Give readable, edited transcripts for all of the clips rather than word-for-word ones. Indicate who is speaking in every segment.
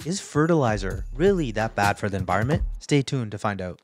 Speaker 1: Is fertilizer really that bad for the environment? Stay tuned to find out.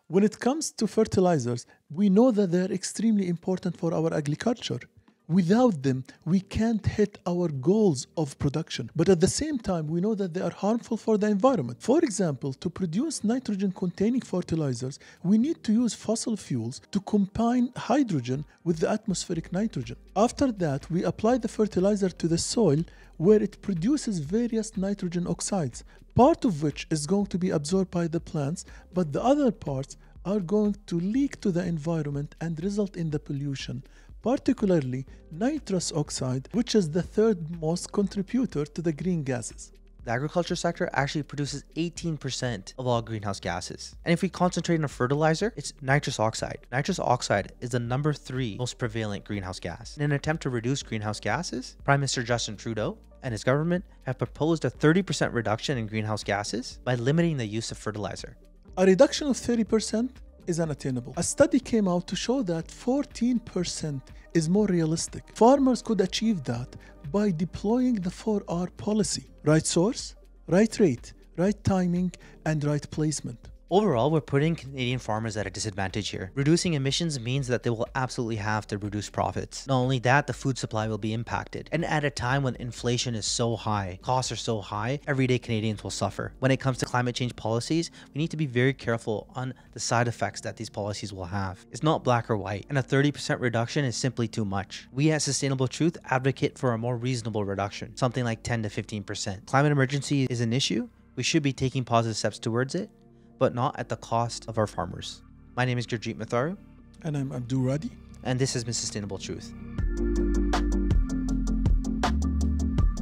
Speaker 2: When it comes to fertilizers, we know that they're extremely important for our agriculture. Without them, we can't hit our goals of production. But at the same time, we know that they are harmful for the environment. For example, to produce nitrogen-containing fertilizers, we need to use fossil fuels to combine hydrogen with the atmospheric nitrogen. After that, we apply the fertilizer to the soil where it produces various nitrogen oxides, part of which is going to be absorbed by the plants, but the other parts are going to leak to the environment and result in the pollution, particularly nitrous oxide, which is the third most contributor to the green gases.
Speaker 1: The agriculture sector actually produces 18% of all greenhouse gases. And if we concentrate on a fertilizer, it's nitrous oxide. Nitrous oxide is the number 3 most prevalent greenhouse gas. In an attempt to reduce greenhouse gases, Prime Minister Justin Trudeau and his government have proposed a 30% reduction in greenhouse gases by limiting the use of fertilizer.
Speaker 2: A reduction of 30% is unattainable. A study came out to show that 14% is more realistic. Farmers could achieve that by deploying the 4R policy: right source, right rate, right timing, and right placement.
Speaker 1: Overall, we're putting Canadian farmers at a disadvantage here. Reducing emissions means that they will absolutely have to reduce profits. Not only that, the food supply will be impacted. And at a time when inflation is so high, costs are so high, everyday Canadians will suffer. When it comes to climate change policies, we need to be very careful on the side effects that these policies will have. It's not black or white, and a 30% reduction is simply too much. We at Sustainable Truth advocate for a more reasonable reduction, something like 10 to 15%. Climate emergency is an issue. We should be taking positive steps towards it, but not at the cost of our farmers. My name is Gurjeet Matharu.
Speaker 2: And I'm Abdu Radi.
Speaker 1: And this is Miss Sustainable Truth.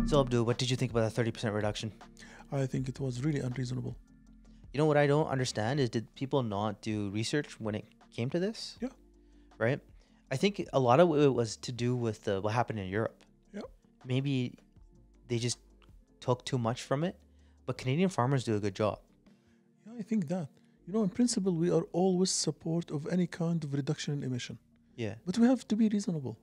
Speaker 1: So Abdu, what did you think about that 30% reduction?
Speaker 2: I think it was really unreasonable.
Speaker 1: You know what I don't understand is, did people not do research when it came to this?
Speaker 2: Yeah.
Speaker 1: Right? I think a lot of it was to do with what happened in Europe.
Speaker 2: Yeah.
Speaker 1: Maybe they just took too much from it, but Canadian farmers do a good job.
Speaker 2: I think that, in principle, we are always support of any kind of reduction in emission.
Speaker 1: Yeah.
Speaker 2: But we have to be reasonable.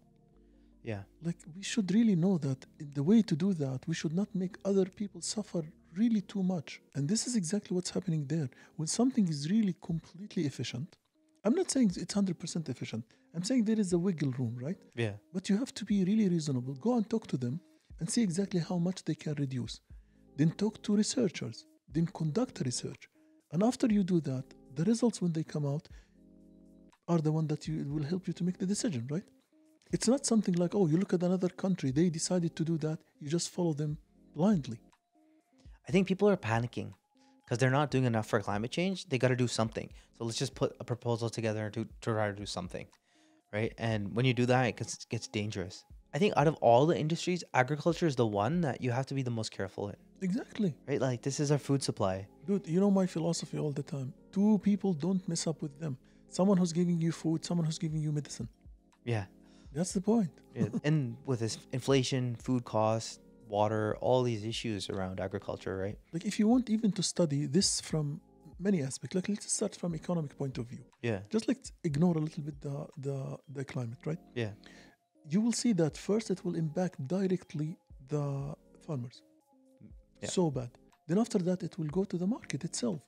Speaker 1: Yeah.
Speaker 2: Like, we should really know that the way to do that, we should not make other people suffer really too much. And this is exactly what's happening there. When something is really completely efficient, I'm not saying it's 100% efficient. I'm saying there is a wiggle room, right?
Speaker 1: Yeah.
Speaker 2: But you have to be really reasonable. Go and talk to them and see exactly how much they can reduce. Then talk to researchers. Then conduct research. And after you do that, the results when they come out are the one that will help you to make the decision, right? It's not something like, oh, you look at another country, they decided to do that, you just follow them blindly.
Speaker 1: I think people are panicking because they're not doing enough for climate change. They got to do something. So let's just put a proposal together to try to do something, right? And when you do that, it gets dangerous. I think out of all the industries, agriculture is the one that you have to be the most careful in.
Speaker 2: Exactly.
Speaker 1: Right? Like, this is our food supply.
Speaker 2: Dude, you know my philosophy all the time. Two people, don't mess up with them. Someone who's giving you food, someone who's giving you medicine.
Speaker 1: Yeah.
Speaker 2: That's the point.
Speaker 1: Yeah. And with this inflation, food costs, water, all these issues around agriculture, right?
Speaker 2: Like, if you want even to study this from many aspects, like, let's start from economic point of view.
Speaker 1: Yeah.
Speaker 2: Just like ignore a little bit the climate, right?
Speaker 1: Yeah.
Speaker 2: You will see that first it will impact directly the farmers.
Speaker 1: Yeah.
Speaker 2: So bad. Then after that, it will go to the market itself.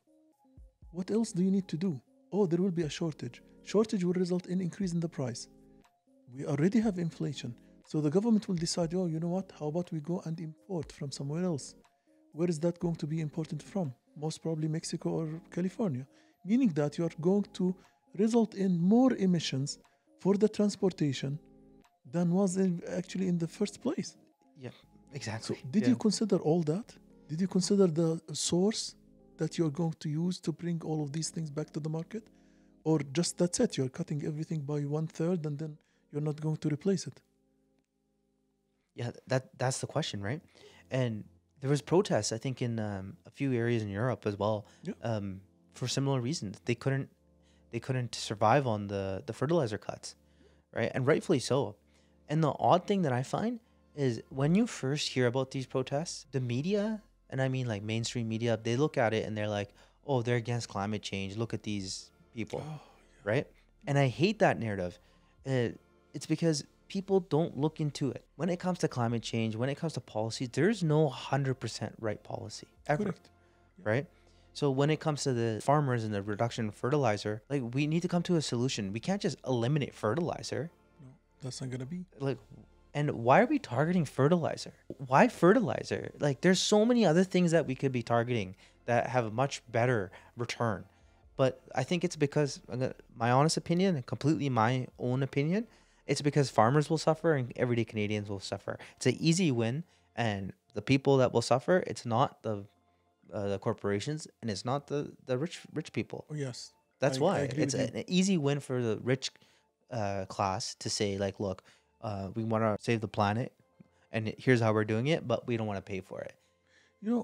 Speaker 2: What else do you need to do? Oh, there will be a shortage. Shortage will result in increase in the price. We already have inflation. So the government will decide, oh, you know what? How about we go and import from somewhere else? Where is that going to be imported from? Most probably Mexico or California. Meaning that you are going to result in more emissions for the transportation than was actually in the first place.
Speaker 1: Yeah, exactly.
Speaker 2: So did you consider all that? Did you consider the source that you're going to use to bring all of these things back to the market? Or just that's it, you're cutting everything by 1/3 and then you're not going to replace it?
Speaker 1: Yeah, that's the question, right? And there was protests, I think, in a few areas in Europe as well, for similar reasons. They couldn't survive on the fertilizer cuts, right? And rightfully so. And the odd thing that I find is when you first hear about these protests, the media, and I mean like mainstream media, they look at it and they're like, oh, they're against climate change. Look at these people, right? And I hate that narrative. It's because people don't look into it. When it comes to climate change, when it comes to policies, there's no 100% right policy ever,
Speaker 2: Correct.
Speaker 1: right? So when it comes to the farmers and the reduction of fertilizer, like we need to come to a solution. We can't just eliminate fertilizer.
Speaker 2: No, that's not gonna be.
Speaker 1: Like, and why are we targeting fertilizer? Why fertilizer? Like there's so many other things that we could be targeting that have a much better return. But I think it's because, my honest opinion, and completely my own opinion, it's because farmers will suffer and everyday Canadians will suffer. It's an easy win, and the people that will suffer, it's not the corporations, and it's not the rich people.
Speaker 2: Oh, yes.
Speaker 1: That's why
Speaker 2: I agree
Speaker 1: it's
Speaker 2: with you.
Speaker 1: an easy win for the rich class to say, like, look, we want to save the planet, and here's how we're doing it, but we don't want to pay for it.
Speaker 2: You know,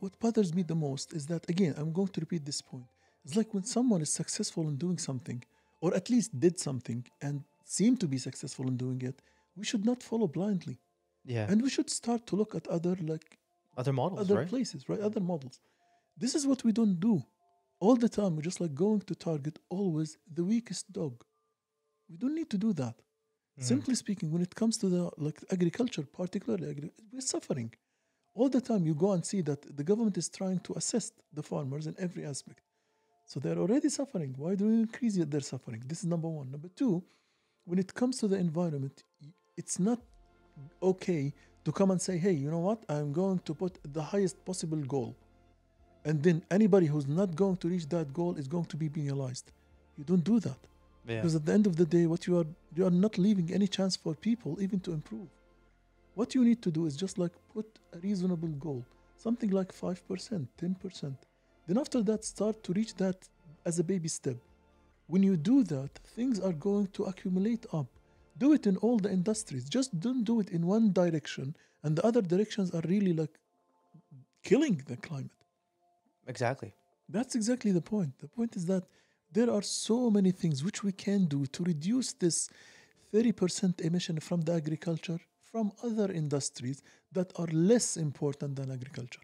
Speaker 2: what bothers me the most is that, again, I'm going to repeat this point. It's like when someone is successful in doing something, or at least did something and seemed to be successful in doing it, we should not follow blindly.
Speaker 1: Yeah,
Speaker 2: And we should start to look at other, like,
Speaker 1: other models,
Speaker 2: other
Speaker 1: right?
Speaker 2: places, right? Other models. This is what we don't do. All the time, we're just like going to target always the weakest dog. We don't need to do that. Simply speaking, when it comes to the like agriculture, particularly we're suffering. All the time you go and see that the government is trying to assist the farmers in every aspect. So they're already suffering. Why do we increase their suffering? This is number one. Number two, when it comes to the environment, it's not okay to come and say, hey, you know what? I'm going to put the highest possible goal. And then anybody who's not going to reach that goal is going to be penalized. You don't do that.
Speaker 1: Yeah.
Speaker 2: Because at the end of the day, what you are not leaving any chance for people even to improve. What you need to do is just like put a reasonable goal, something like 5%, 10%. Then after that, start to reach that as a baby step. When you do that, things are going to accumulate up. Do it in all the industries. Just don't do it in one direction, and the other directions are really like killing the climate.
Speaker 1: Exactly.
Speaker 2: That's exactly the point. The point is that there are so many things which we can do to reduce this 30% emission from the agriculture, from other industries that are less important than agriculture.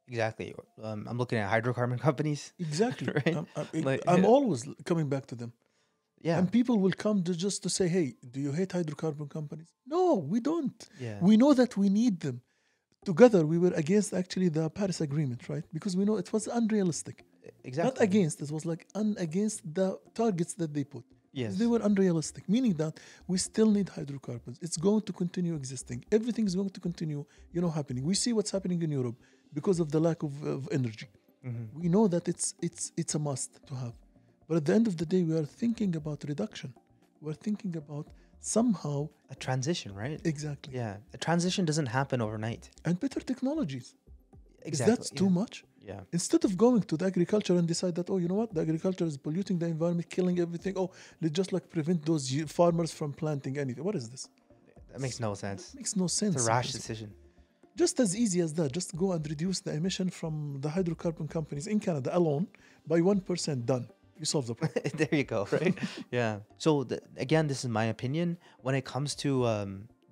Speaker 1: Exactly. I'm looking at hydrocarbon companies.
Speaker 2: Exactly.
Speaker 1: Right?
Speaker 2: I'm always coming back to them.
Speaker 1: Yeah.
Speaker 2: And people will come to just to say, hey, do you hate hydrocarbon companies? No, we don't.
Speaker 1: Yeah.
Speaker 2: We know that we need them. Together, we were against actually the Paris Agreement, right? Because we know it was unrealistic.
Speaker 1: Exactly.
Speaker 2: Not against, it was like against the targets that they put.
Speaker 1: Yes.
Speaker 2: They were unrealistic, meaning that we still need hydrocarbons. It's going to continue existing. Everything is going to continue, happening. We see what's happening in Europe because of the lack of energy.
Speaker 1: Mm-hmm.
Speaker 2: We know that it's a must to have. But at the end of the day, we are thinking about reduction. We're thinking about somehow...
Speaker 1: A transition, right?
Speaker 2: Exactly.
Speaker 1: Yeah. A transition doesn't happen overnight.
Speaker 2: And better technologies.
Speaker 1: Exactly.
Speaker 2: Is that too much?
Speaker 1: Yeah.
Speaker 2: Instead of going to the agriculture and decide that, oh, you know what, the agriculture is polluting the environment, killing everything. Oh, let's just like prevent those farmers from planting anything. What is this?
Speaker 1: That makes no sense.
Speaker 2: Makes no sense.
Speaker 1: It's a rash decision.
Speaker 2: Just as easy as that. Just go and reduce the emission from the hydrocarbon companies in Canada alone by 1%. Done. You solve the problem.
Speaker 1: There you go, right? Yeah. So again, this is my opinion. When it comes to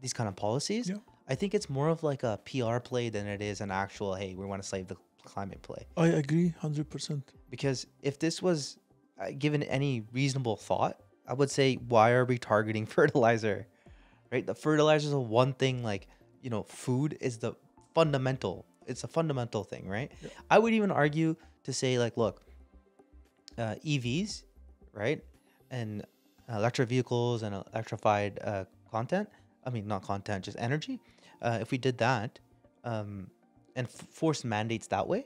Speaker 1: these kind of policies,
Speaker 2: Yeah.
Speaker 1: I think it's more of like a PR play than it is an actual, hey, we want to save the climate play.
Speaker 2: I agree 100%.
Speaker 1: Because if this was given any reasonable thought, I would say, why are we targeting fertilizer? Right? The fertilizer is the one thing, like, food is the fundamental. It's a fundamental thing, right?
Speaker 2: Yeah.
Speaker 1: I would even argue to say, like, look, EVs, right? And electric vehicles and electrified content. I mean, not content, just energy. If we did that and forced mandates that way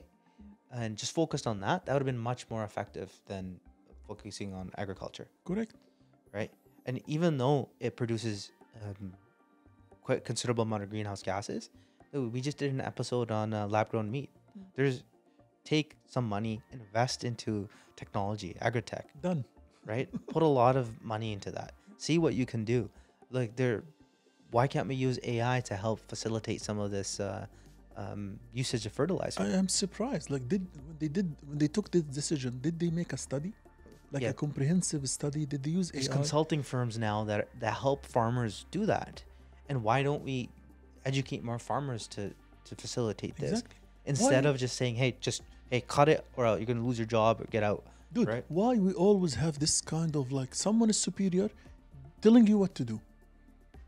Speaker 1: and just focused on that, that would have been much more effective than focusing on agriculture.
Speaker 2: Correct.
Speaker 1: Right? And even though it produces quite considerable amount of greenhouse gases, we just did an episode on lab-grown meat. Take some money, invest into technology, agri-tech.
Speaker 2: Done.
Speaker 1: Right? Put a lot of money into that. See what you can do. Like why can't we use AI to help facilitate some of this usage of fertilizer?
Speaker 2: I am surprised. Like, when they took this decision, did they make a study? Like a comprehensive study? Did they use
Speaker 1: There's
Speaker 2: AI?
Speaker 1: consulting firms now that help farmers do that. And why don't we educate more farmers to facilitate this?
Speaker 2: Exactly.
Speaker 1: Instead of just saying, hey, cut it or else you're going to lose your job or get out.
Speaker 2: Dude,
Speaker 1: right?
Speaker 2: why we always have this kind of like someone is superior telling you what to do?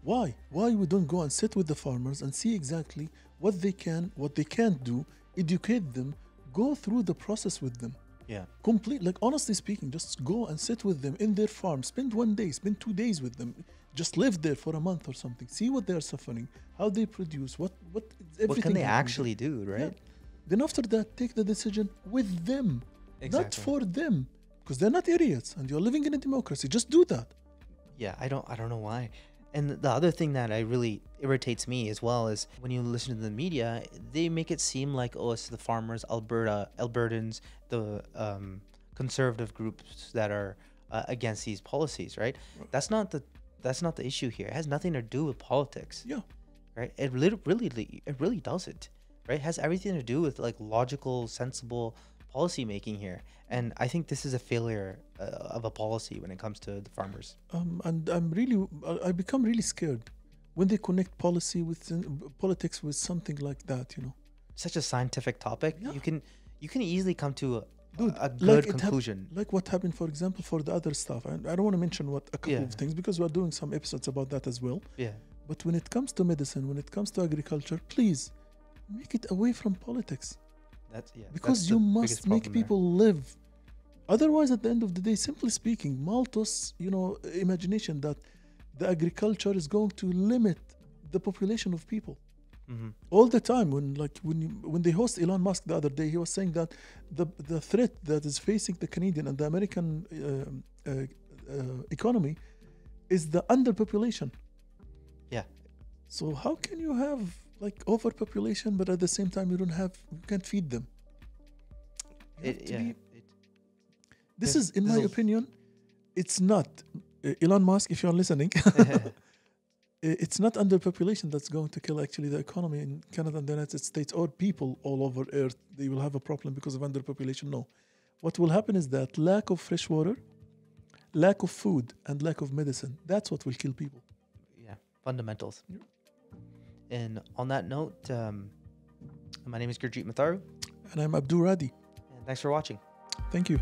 Speaker 2: Why we don't go and sit with the farmers and see exactly what they can, what they can't do, educate them, go through the process with them.
Speaker 1: Yeah.
Speaker 2: Complete, like honestly speaking, just go and sit with them in their farm, spend 1 day, spend 2 days with them, just live there for a month or something, see what they are suffering, how they produce, what everything.
Speaker 1: What can they
Speaker 2: happens.
Speaker 1: actually do, right?
Speaker 2: Yeah. Then after that, take the decision with them, not
Speaker 1: Exactly.
Speaker 2: for them, because they're not idiots, and you're living in a democracy. Just do that.
Speaker 1: Yeah, I don't know why. And the other thing that I really irritates me as well is when you listen to the media, they make it seem like, oh, it's the farmers, Albertans, the conservative groups that are against these policies, right? That's not the issue here. It has nothing to do with politics.
Speaker 2: Yeah.
Speaker 1: Right? It really doesn't. Right? It has everything to do with like logical, sensible policy making here. And I think this is a failure of a policy when it comes to the farmers.
Speaker 2: And I become really scared when they connect politics with something like that.
Speaker 1: Such a scientific topic.
Speaker 2: Yeah.
Speaker 1: You can easily come to
Speaker 2: Dude,
Speaker 1: a good conclusion.
Speaker 2: Like what happened, for example, for the other stuff. And I don't want to mention a couple of things because we're doing some episodes about that as well.
Speaker 1: Yeah.
Speaker 2: But when it comes to medicine, when it comes to agriculture, please make it away from politics. Because you must make people live. Otherwise, at the end of the day, simply speaking, Malthus, imagination that the agriculture is going to limit the population of people.
Speaker 1: Mm-hmm.
Speaker 2: All the time, when they host Elon Musk the other day, he was saying that the threat that is facing the Canadian and the American economy is the underpopulation.
Speaker 1: Yeah.
Speaker 2: So how can you have like overpopulation, but at the same time you can't feed them? This is, in my opinion, it's not Elon Musk. If you're listening, it's not underpopulation that's going to kill actually the economy in Canada and the United States or people all over Earth. They will have a problem because of underpopulation. No, what will happen is that lack of fresh water, lack of food, and lack of medicine. That's what will kill people.
Speaker 1: Yeah, fundamentals.
Speaker 2: Yeah.
Speaker 1: And on that note, my name is Gurjeet Matharu.
Speaker 2: And I'm Abdu Radi.
Speaker 1: And thanks for watching.
Speaker 2: Thank you.